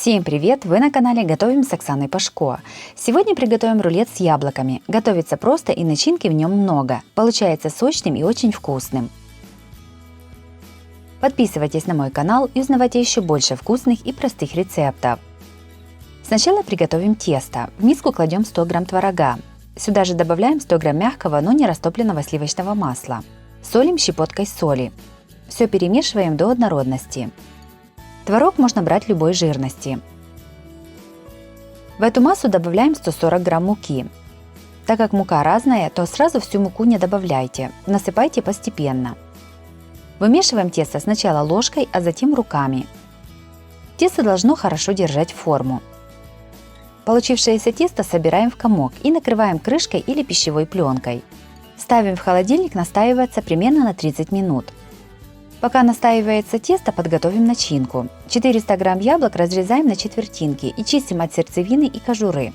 Всем привет! Вы на канале Готовим с Оксаной Пашко. Сегодня приготовим рулет с яблоками. Готовится просто и начинки в нем много. Получается сочным и очень вкусным. Подписывайтесь на мой канал и узнавайте еще больше вкусных и простых рецептов. Сначала приготовим тесто. В миску кладем 100 грамм творога. Сюда же добавляем 100 грамм мягкого, но не растопленного сливочного масла. Солим щепоткой соли. Все перемешиваем до однородности. Творог можно брать любой жирности. В эту массу добавляем 140 грамм муки. Так как мука разная, то сразу всю муку не добавляйте, насыпайте постепенно. Вымешиваем тесто сначала ложкой, а затем руками. Тесто должно хорошо держать форму. Получившееся тесто собираем в комок и накрываем крышкой или пищевой пленкой. Ставим в холодильник настаиваться примерно на 30 минут. Пока настаивается тесто, подготовим начинку. 400 грамм яблок разрезаем на четвертинки и чистим от сердцевины и кожуры.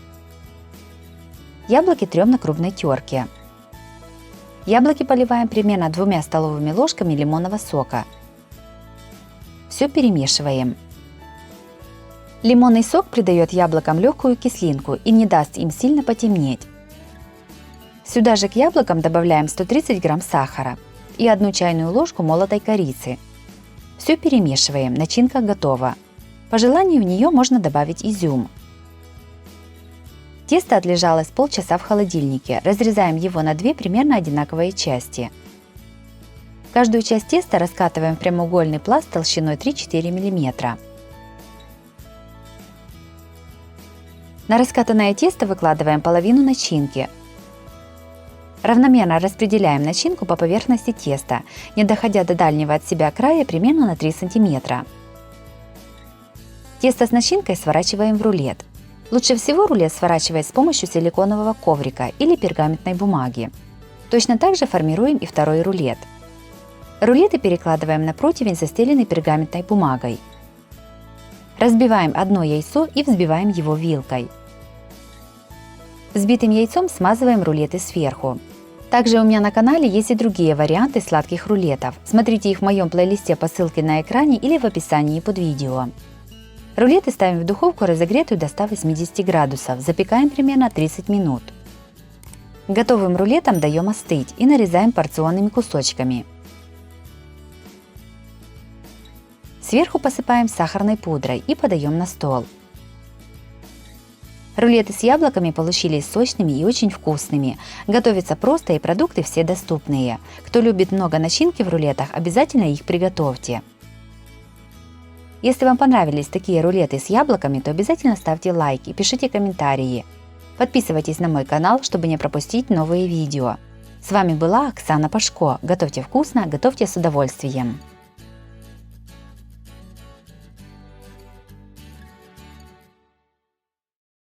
Яблоки трем на крупной терке. Яблоки поливаем примерно 2 столовыми ложками лимонного сока. Все перемешиваем. Лимонный сок придает яблокам легкую кислинку и не даст им сильно потемнеть. Сюда же к яблокам добавляем 130 грамм сахара и 1 чайную ложку молотой корицы. Все перемешиваем, начинка готова. По желанию в нее можно добавить изюм. Тесто отлежалось полчаса в холодильнике, разрезаем его на 2 примерно одинаковые части. Каждую часть теста раскатываем в прямоугольный пласт толщиной 3-4 мм. На раскатанное тесто выкладываем половину начинки. Равномерно распределяем начинку по поверхности теста, не доходя до дальнего от себя края примерно на 3 см. Тесто с начинкой сворачиваем в рулет. Лучше всего рулет сворачивать с помощью силиконового коврика или пергаментной бумаги. Точно так же формируем и второй рулет. Рулеты перекладываем на противень, застеленный пергаментной бумагой. Разбиваем одно яйцо и взбиваем его вилкой. Взбитым яйцом смазываем рулеты сверху. Также у меня на канале есть и другие варианты сладких рулетов. Смотрите их в моем плейлисте по ссылке на экране или в описании под видео. Рулеты ставим в духовку, разогретую до 180 градусов. Запекаем примерно 30 минут. Готовым рулетам даем остыть и нарезаем порционными кусочками. Сверху посыпаем сахарной пудрой и подаем на стол. Рулеты с яблоками получились сочными и очень вкусными. Готовится просто и продукты все доступные. Кто любит много начинки в рулетах, обязательно их приготовьте. Если вам понравились такие рулеты с яблоками, то обязательно ставьте лайк и пишите комментарии. Подписывайтесь на мой канал, чтобы не пропустить новые видео. С вами была Оксана Пашко. Готовьте вкусно, готовьте с удовольствием.